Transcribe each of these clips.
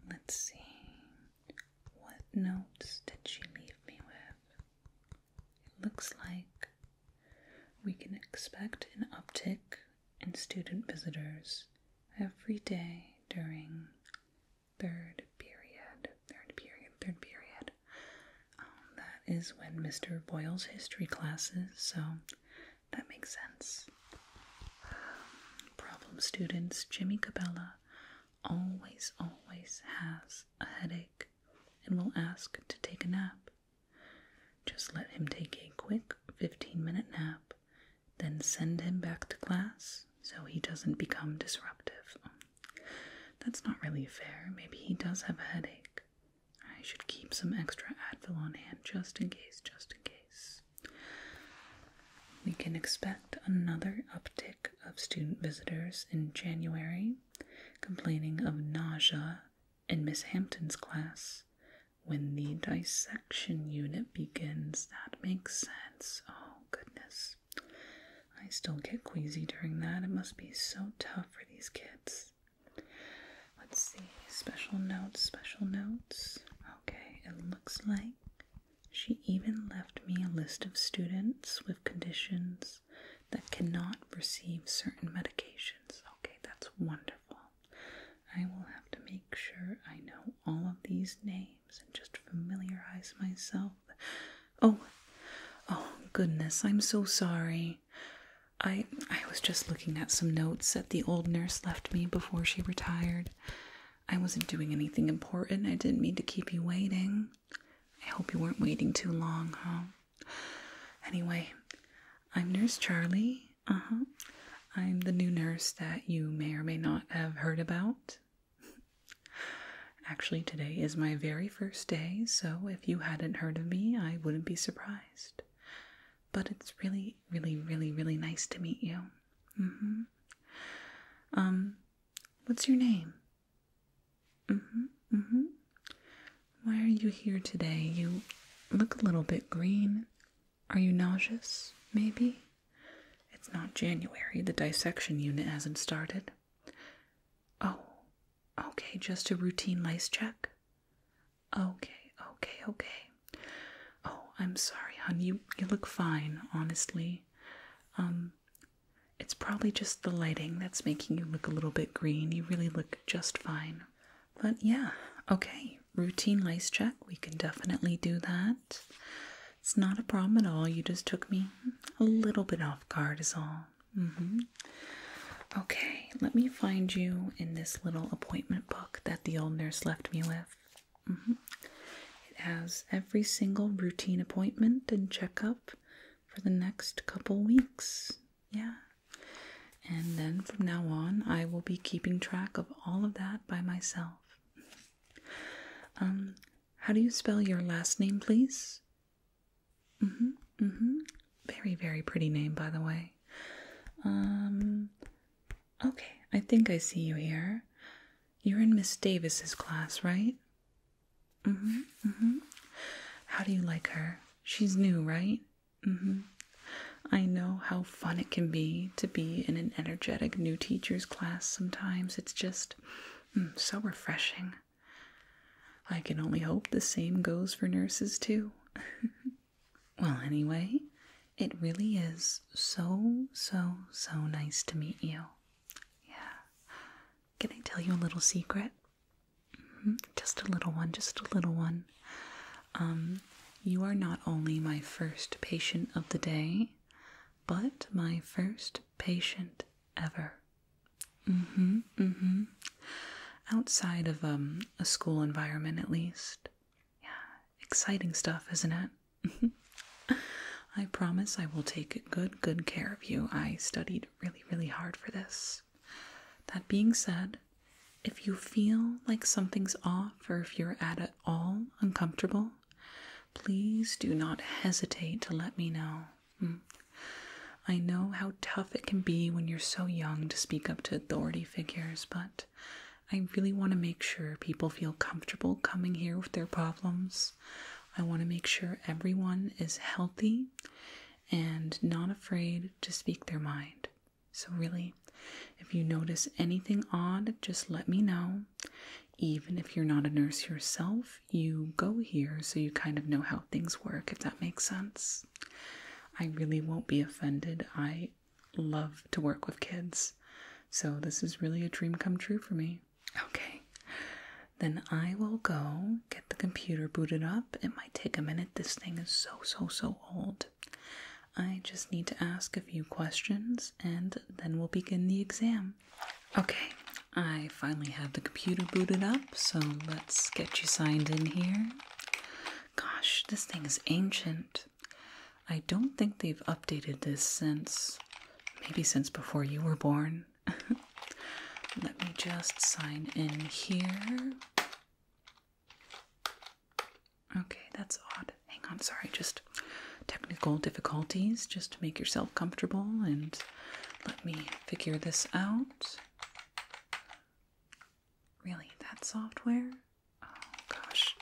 Let's see. What notes did she leave me with? It looks like we can expect an uptick in student visitors every day during third period. That is when Mr. Boyle's history classes, so that makes sense. Problem students, Jimmy Cabela always has a headache and will ask to take a nap. Just let him take a quick 15-minute nap, then send him back to class so he doesn't become disruptive. That's not really fair. Maybe he does have a headache. I should keep some extra Advil on hand just in case. We can expect another uptick of student visitors in January, complaining of nausea in Miss Hampton's class when the dissection unit begins. That makes sense. Oh, goodness. I still get queasy during that. It must be so tough for these kids. Let's see. Special notes. Okay, it looks like she even left me a list of students with conditions that cannot receive certain medications. Okay, that's wonderful. I will have to make sure I know all of these names and just familiarize myself. Oh, goodness, I'm so sorry. I was just looking at some notes that the old nurse left me before she retired. I wasn't doing anything important. I didn't mean to keep you waiting. I hope you weren't waiting too long, huh? Anyway, I'm Nurse Charlie. I'm the new nurse that you may or may not have heard about. Actually, today is my very first day, so if you hadn't heard of me, I wouldn't be surprised. But it's really nice to meet you. What's your name? Why are you here today? You look a little bit green. Are you nauseous, maybe? It's not January. The dissection unit hasn't started. Oh, okay, just a routine lice check? Okay. Oh, I'm sorry, hon. You look fine, honestly. It's probably just the lighting that's making you look a little bit green. You really look just fine. But yeah, okay, routine lice check. We can definitely do that. It's not a problem at all. You just took me a little bit off guard is all. Okay, let me find you in this little appointment book that the old nurse left me with. It has every single routine appointment and checkup for the next couple weeks. Yeah. And then from now on, I will be keeping track of all of that by myself. How do you spell your last name, please? Very pretty name, by the way. Okay, I think I see you here. You're in Miss Davis's class, right? How do you like her? She's new, right? I know how fun it can be to be in an energetic new teacher's class sometimes. It's just so refreshing. I can only hope the same goes for nurses too. Well, anyway, it really is so nice to meet you. Yeah. Can I tell you a little secret? Just a little one. You are not only my first patient of the day, but my first patient ever. Outside of a school environment, at least. Yeah, exciting stuff, isn't it? I promise I will take good care of you. I studied really hard for this. That being said, if you feel like something's off or if you're at all uncomfortable, please do not hesitate to let me know. I know how tough it can be when you're so young to speak up to authority figures, but I really want to make sure people feel comfortable coming here with their problems. I want to make sure everyone is healthy and not afraid to speak their mind. So really, If you notice anything odd, just let me know. Even if you're not a nurse yourself, you go here so you kind of know how things work, if that makes sense. I really won't be offended. I love to work with kids, so this is really a dream come true for me. Okay, then I will go get the computer booted up. It might take a minute. This thing is so old. I just need to ask a few questions and then we'll begin the exam. Okay, I finally have the computer booted up, so let's get you signed in here. Gosh, this thing is ancient. I don't think they've updated this maybe since before you were born. Let me just sign in here. Okay, that's odd. Hang on, sorry, just technical difficulties. Just to make yourself comfortable and let me figure this out. Really, that software? Oh gosh,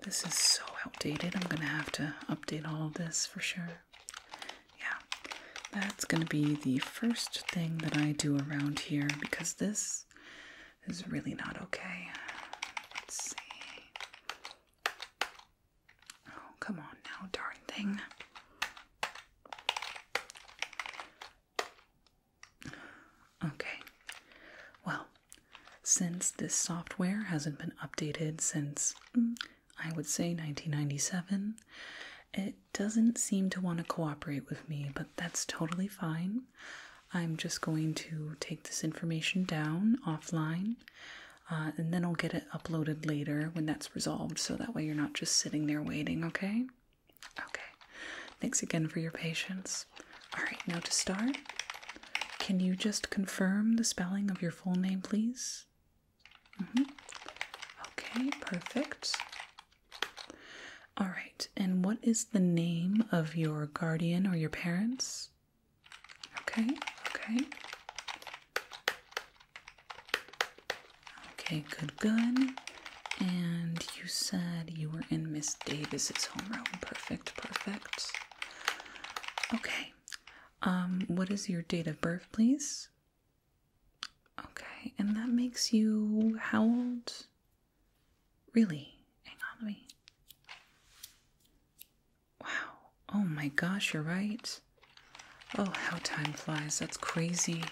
this is so outdated. I'm gonna have to update all of this for sure. Yeah, that's gonna be the first thing that I do around here because this is really not okay. Let's see. Oh, come on now, darn thing. Okay, well, since this software hasn't been updated since, I would say 1997, it doesn't seem to want to cooperate with me, but that's totally fine. I'm just going to take this information down offline, and then I'll get it uploaded later when that's resolved, so that way you're not just sitting there waiting, okay? Okay. Thanks again for your patience. All right, now to start, can you just confirm the spelling of your full name, please? Okay, perfect. All right, and what is the name of your guardian or your parents? Okay. Okay, good. And you said you were in Miss Davis's homeroom. Perfect. Okay. What is your date of birth, please? Okay, and that makes you how old? Really? Hang on, let me... Wow. Oh my gosh, you're right. Oh, how time flies. That's crazy.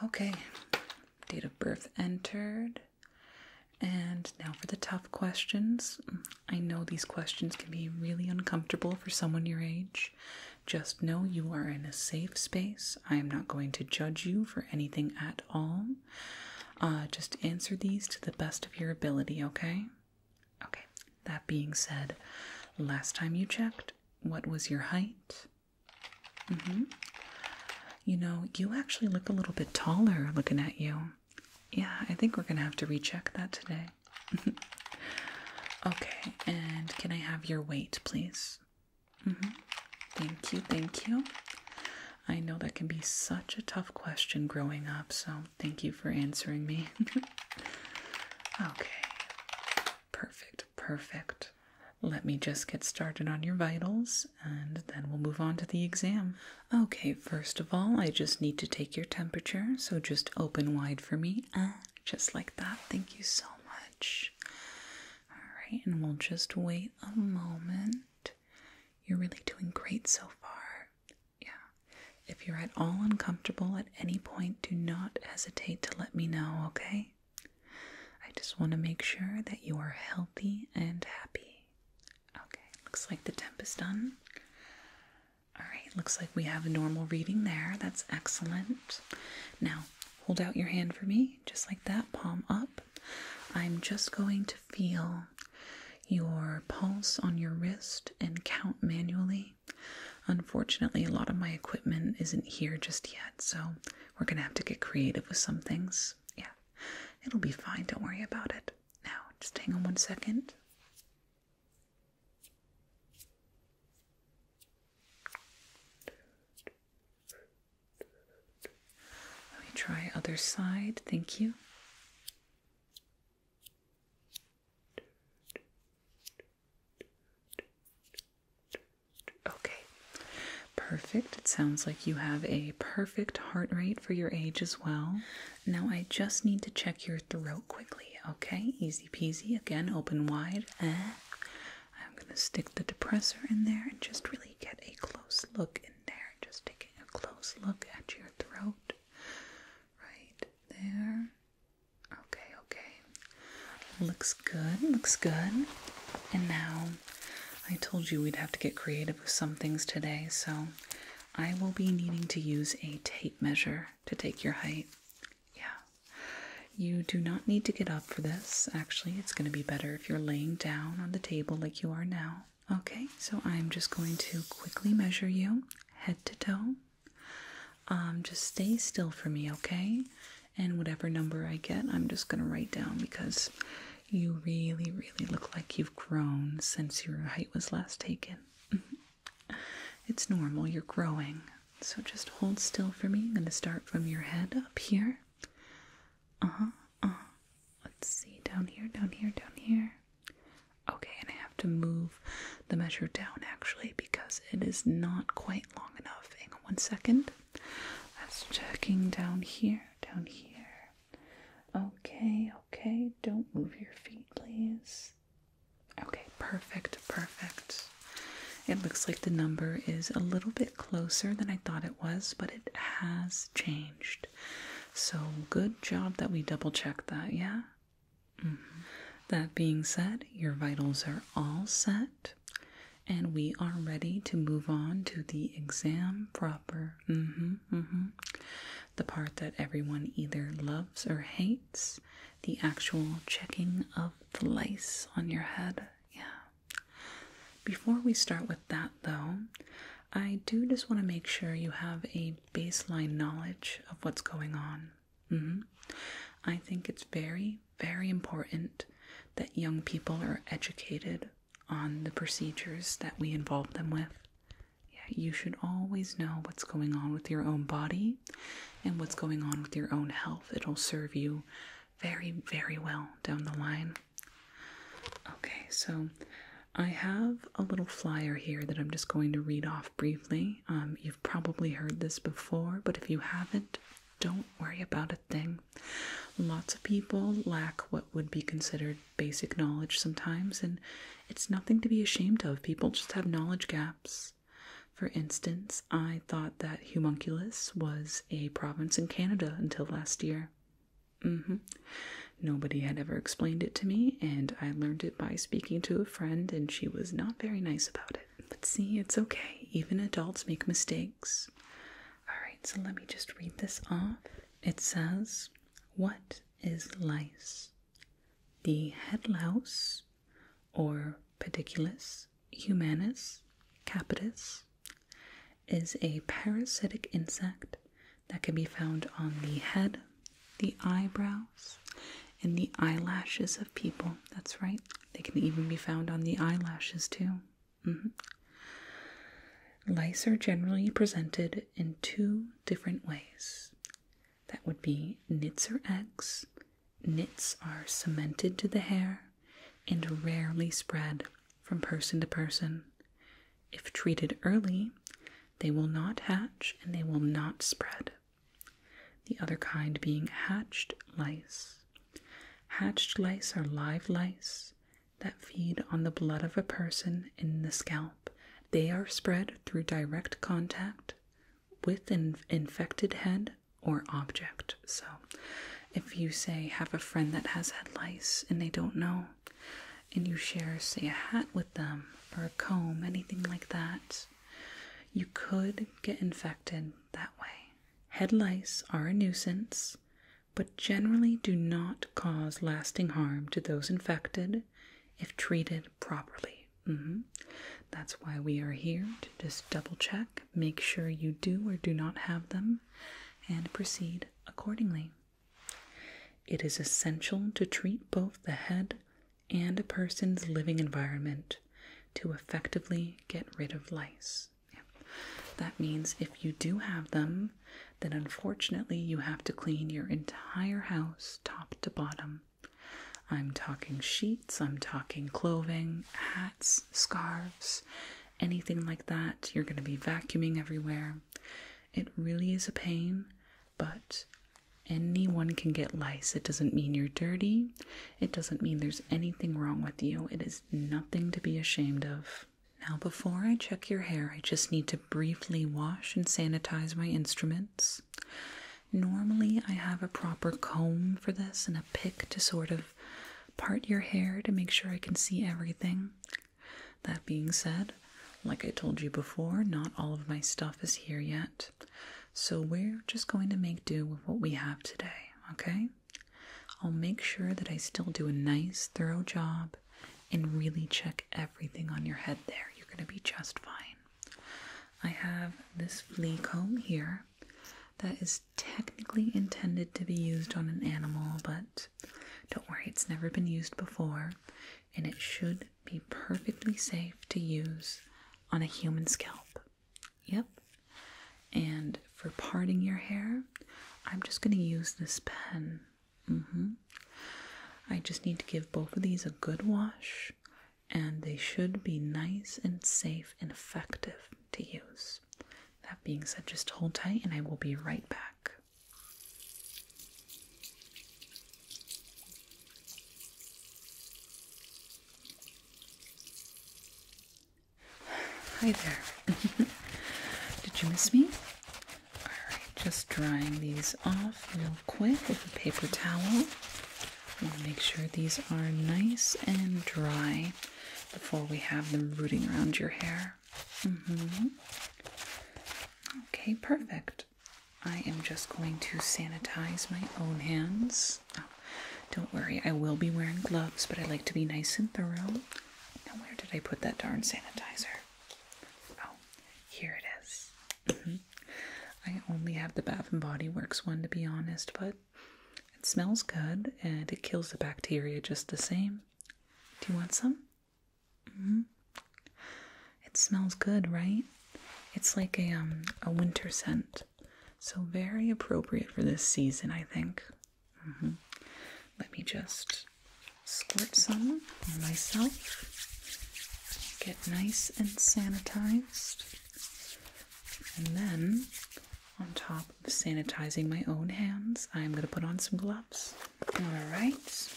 Okay. Date of birth entered. And now for the tough questions. I know these questions can be really uncomfortable for someone your age. Just know you are in a safe space. I am not going to judge you for anything at all. Just answer these to the best of your ability, okay? Okay. That being said, last time you checked, what was your height? You know, you actually look a little bit taller looking at you. Yeah, I think we're gonna have to recheck that today. Okay, and can I have your weight, please? Thank you. I know that can be such a tough question growing up, so thank you for answering me. Okay, perfect. Let me just get started on your vitals, and then we'll move on to the exam. Okay, first of all, I just need to take your temperature, so just open wide for me. Just like that. Thank you so much. Alright, and we'll just wait a moment. You're really doing great so far. Yeah. If you're at all uncomfortable at any point, do not hesitate to let me know, okay? I just want to make sure that you are healthy and happy. Okay, looks like the temp is done. Alright, looks like we have a normal reading there. That's excellent. Now, hold out your hand for me, just like that, palm up. I'm just going to feel your pulse on your wrist and count manually. Unfortunately, a lot of my equipment isn't here just yet, so we're going to have to get creative with some things. Yeah, it'll be fine. Don't worry about it. Now, just hang on 1 second. Let me try other side. Thank you. Perfect. It sounds like you have a perfect heart rate for your age as well. Now I just need to check your throat quickly, okay? Easy peasy. Again, open wide. I'm going to stick the depressor in there and just really get a close look in there. Just taking a close look at your throat. Right there. Okay. Looks good. And now, I told you we'd have to get creative with some things today, so I will be needing to use a tape measure to take your height. Yeah. You do not need to get up for this. Actually, it's going to be better if you're laying down on the table like you are now. Okay, so I'm just going to quickly measure you head to toe. Just stay still for me, okay? And whatever number I get, I'm just going to write down because you really look like you've grown since your height was last taken. It's normal, you're growing. So just hold still for me. I'm going to start from your head up here. Let's see, down here. Okay, and I have to move the measure down actually because it is not quite long enough. Hang on 1 second. That's checking down here. Okay, don't move your feet, please. Okay, perfect. It looks like the number is a little bit closer than I thought it was, but it has changed. So good job that we double checked that, yeah? That being said, your vitals are all set, and we are ready to move on to the exam proper. The part that everyone either loves or hates, the actual checking of the lice on your head. Yeah. Before we start with that, though, I do just want to make sure you have a baseline knowledge of what's going on. I think it's very important that young people are educated on the procedures that we involve them with. Yeah, you should always know what's going on with your own body and what's going on with your own health. It'll serve you very well down the line. Okay, so I have a little flyer here that I'm just going to read off briefly. You've probably heard this before, but if you haven't, don't worry about a thing. Lots of people lack what would be considered basic knowledge sometimes, and it's nothing to be ashamed of. People just have knowledge gaps. For instance, I thought that homunculus was a province in Canada until last year. Nobody had ever explained it to me, and I learned it by speaking to a friend, and she was not very nice about it. But see, it's okay. Even adults make mistakes. Alright, so let me just read this off. It says, what is lice? The head louse, or Pediculus humanus capitis, is a parasitic insect that can be found on the head, the eyebrows, and the eyelashes of people. That's right. They can even be found on the eyelashes too. Lice are generally presented in 2 different ways. That would be nits or eggs. Nits are cemented to the hair and rarely spread from person to person. If treated early, they will not hatch and they will not spread. The other kind being hatched lice. Hatched lice are live lice that feed on the blood of a person in the scalp. They are spread through direct contact with an infected head or object. So if you say have a friend that has head lice and they don't know, and you share, say, a hat with them or a comb, anything like that, you could get infected that way. Head lice are a nuisance, but generally do not cause lasting harm to those infected if treated properly. That's why we are here, to just double check, make sure you do or do not have them, and proceed accordingly. It is essential to treat both the head and a person's living environment to effectively get rid of lice. That means if you do have them, then unfortunately you have to clean your entire house top to bottom. I'm talking sheets, I'm talking clothing, hats, scarves, anything like that. You're going to be vacuuming everywhere. It really is a pain, but anyone can get lice. It doesn't mean you're dirty. It doesn't mean there's anything wrong with you. It is nothing to be ashamed of. Now, before I check your hair, I just need to briefly wash and sanitize my instruments. Normally, I have a proper comb for this and a pick to sort of part your hair to make sure I can see everything. That being said, like I told you before, not all of my stuff is here yet. So we're just going to make do with what we have today, okay? I'll make sure that I still do a nice, thorough job and really check everything on your head there. You're going to be just fine. I have this flea comb here that is technically intended to be used on an animal, but don't worry, it's never been used before, and it should be perfectly safe to use on a human scalp. Yep. And for parting your hair, I'm just going to use this pen. I just need to give both of these a good wash, and they should be nice and safe and effective to use. That being said, just hold tight and I will be right back. Hi there. Did you miss me? Alright, just drying these off real quick with a paper towel. I want to make sure these are nice and dry before we have them rooting around your hair. Okay, perfect. I am just going to sanitize my own hands. Oh, don't worry, I will be wearing gloves, but I like to be nice and thorough. Now, where did I put that darn sanitizer? Oh, here it is. I only have the Bath & Body Works one, to be honest, but it smells good and it kills the bacteria just the same. Do you want some? It smells good, right? It's like a winter scent, so very appropriate for this season, I think. Let me just squirt some on myself. Get nice and sanitized. And then, on top of sanitizing my own hands, I'm going to put on some gloves. Alright.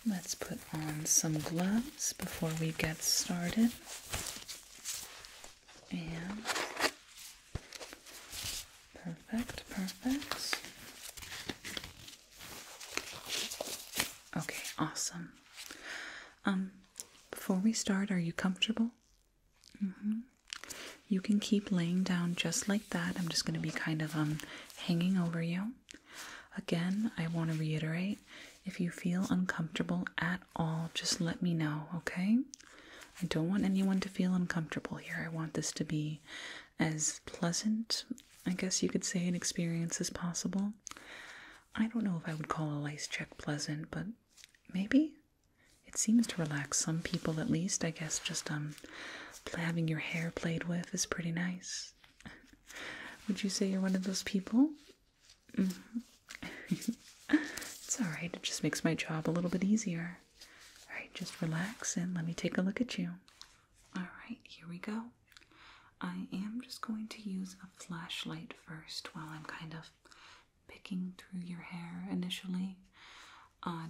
Let's put on some gloves before we get started. And perfect. Okay, awesome. Before we start, are you comfortable? You can keep laying down just like that. I'm just going to be kind of hanging over you. Again, I want to reiterate, if you feel uncomfortable at all, just let me know, okay? I don't want anyone to feel uncomfortable here. I want this to be as pleasant, I guess you could say, an experience as possible. I don't know if I would call a lice check pleasant, but maybe. It seems to relax some people, at least. I guess just having your hair played with is pretty nice. Would you say you're one of those people? It's alright, it just makes my job a little bit easier. Alright, just relax and let me take a look at you. Alright, here we go. I am just going to use a flashlight first while I'm kind of picking through your hair initially,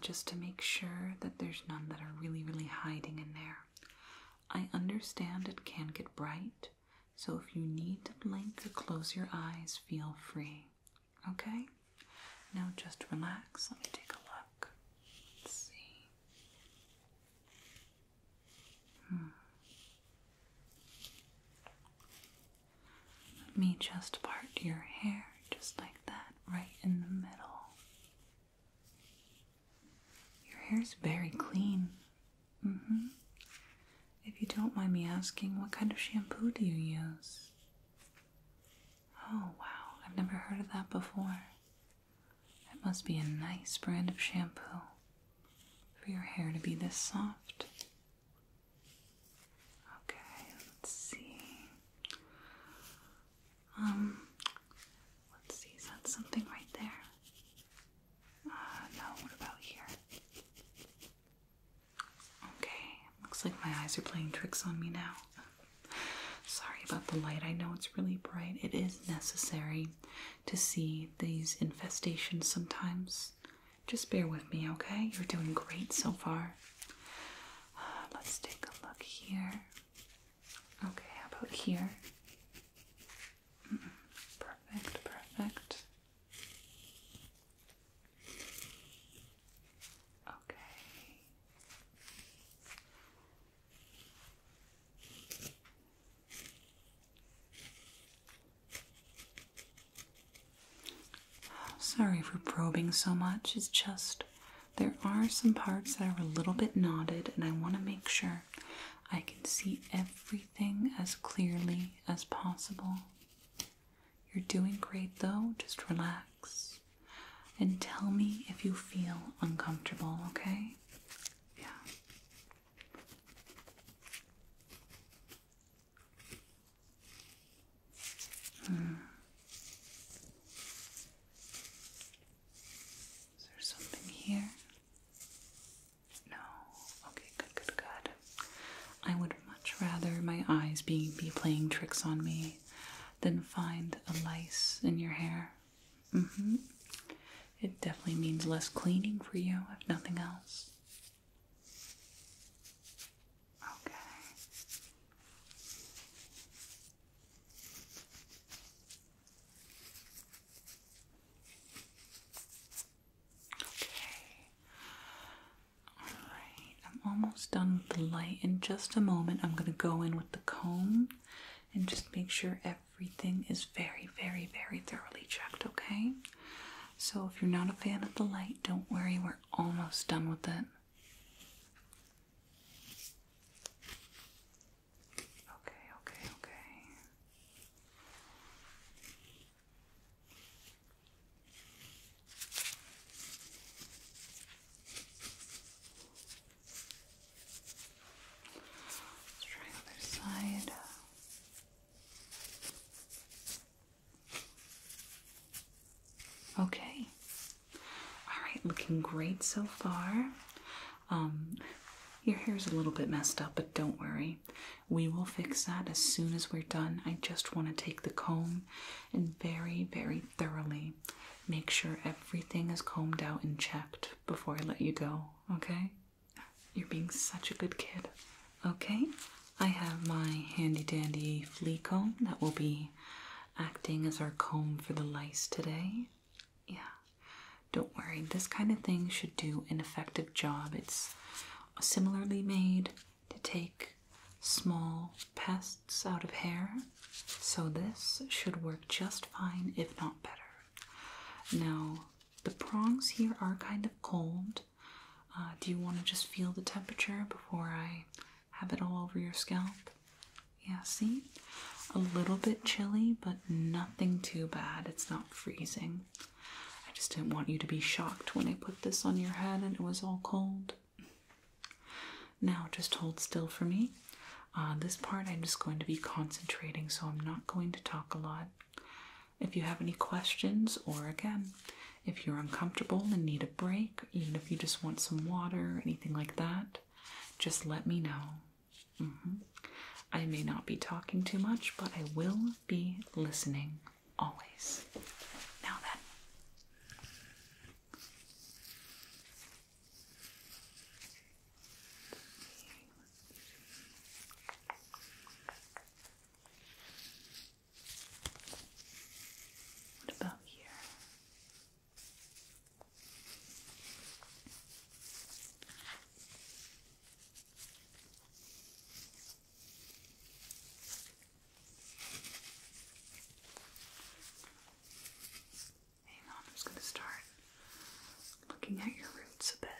just to make sure that there's none that are really hiding in there. I understand it can get bright, so if you need to blink or close your eyes, feel free. Okay? Now just relax. Let me take a look. Let's see. Let me just part your hair just like that, right in the middle. Your hair's very clean. If you don't mind me asking, what kind of shampoo do you use? Oh, wow. I've never heard of that before. It must be a nice brand of shampoo for your hair to be this soft. Okay, let's see. Let's see, is that something right there? No, what about here? Okay, looks like my eyes are playing tricks on me now. about the light. I know it's really bright. It is necessary to see these infestations sometimes. Just bear with me, okay? You're doing great so far. Let's take a look here. Okay, how about here? Perfect, perfect. Okay. Sorry for probing so much. It's just there are some parts that are a little bit knotted, and I want to make sure I can see everything as clearly as possible. You're doing great though. Just relax and tell me if you feel uncomfortable, okay? Yeah. Is there something here? No. Okay, good, good, good. I would much rather my eyes be playing tricks on me than find a lice in your hair. It definitely means less cleaning for you, if nothing else. Okay. Okay. Alright, I'm almost done with the light. In just a moment, I'm going to go in with the comb and just make sure everything is very, very, very thoroughly checked, okay? So if you're not a fan of the light, don't worry, we're almost done with it. Okay, okay, okay. Let's try the other side. Okay. Alright, looking great so far. Your hair's a little bit messed up, but don't worry. We will fix that as soon as we're done. I just want to take the comb and very, very thoroughly make sure everything is combed out and checked before I let you go, okay? You're being such a good kid. Okay, I have my handy dandy flea comb that will be acting as our comb for the lice today. Yeah, don't worry, this kind of thing should do an effective job. It's similarly made to take small pests out of hair, so this should work just fine, if not better. Now, the prongs here are kind of cold. Do you want to just feel the temperature before I have it all over your scalp? Yeah, see? A little bit chilly, but nothing too bad. It's not freezing. I just didn't want you to be shocked when I put this on your head and it was all cold. Now, just hold still for me. This part I'm just going to be concentrating, so I'm not going to talk a lot. If you have any questions, or again, if you're uncomfortable and need a break, even if you just want some water or anything like that, just let me know. I may not be talking too much, but I will be listening always. Now then. What about here? Hang on, I'm just going to start looking at your roots a bit.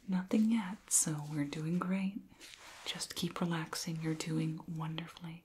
Nothing yet, so we're doing great. Just keep relaxing. You're doing wonderfully.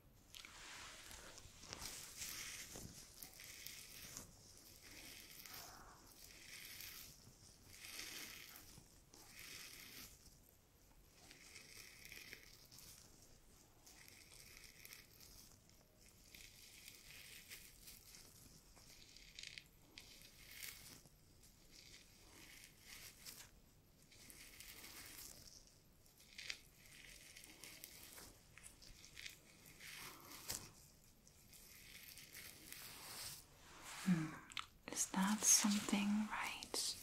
Is that something right?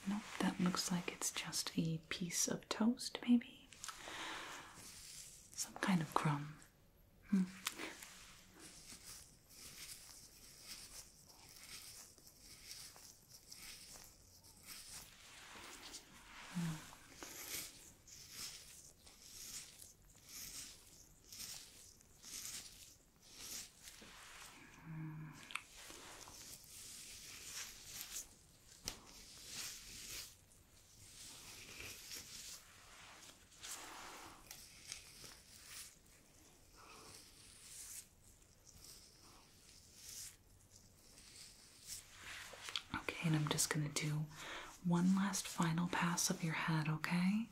Nope, that looks like it's just a piece of toast, maybe. Some kind of crumb. Okay, and I'm just going to do one last final pass of your head, okay?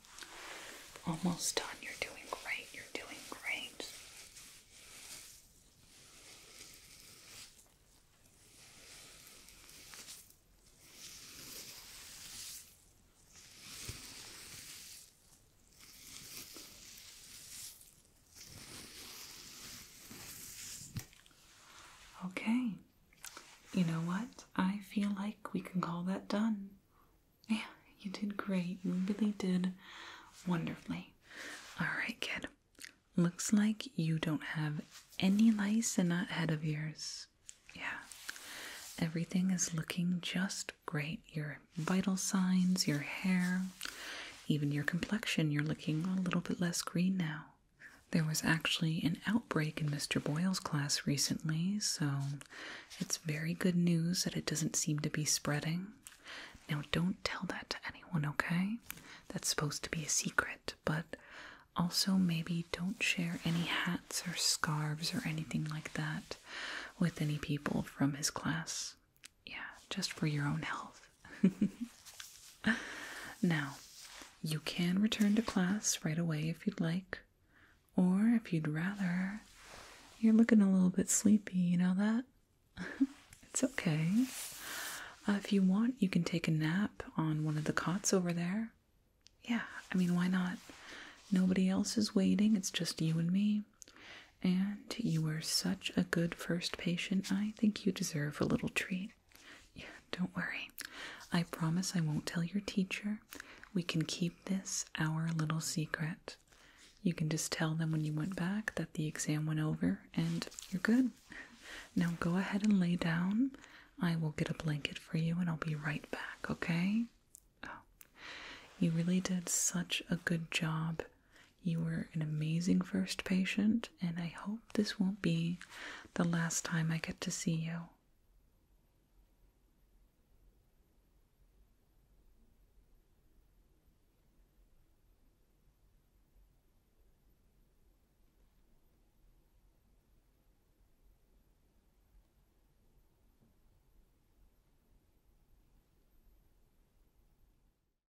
Almost done. You're doing great. You're doing great. Okay. You know what? I feel like we can call that done. Yeah, you did great. You really did wonderfully. Alright, kid. Looks like you don't have any lice in that head of yours. Yeah. Everything is looking just great. Your vital signs, your hair, even your complexion, you're looking a little bit less green now. There was actually an outbreak in Mr. Boyle's class recently, so it's very good news that it doesn't seem to be spreading. Now, don't tell that to anyone, okay? That's supposed to be a secret, but also maybe don't share any hats or scarves or anything like that with any people from his class. Yeah, just for your own health. Now, you can return to class right away if you'd like. Or if you'd rather, you're looking a little bit sleepy, you know that? It's okay. If you want, you can take a nap on one of the cots over there. Yeah, I mean, why not? Nobody else is waiting, it's just you and me. And you were such a good first patient, I think you deserve a little treat. Yeah, don't worry. I promise I won't tell your teacher. We can keep this our little secret. You can just tell them when you went back that the exam went over and you're good. Now go ahead and lay down. I will get a blanket for you and I'll be right back, okay? Oh, you really did such a good job. You were an amazing first patient and I hope this won't be the last time I get to see you.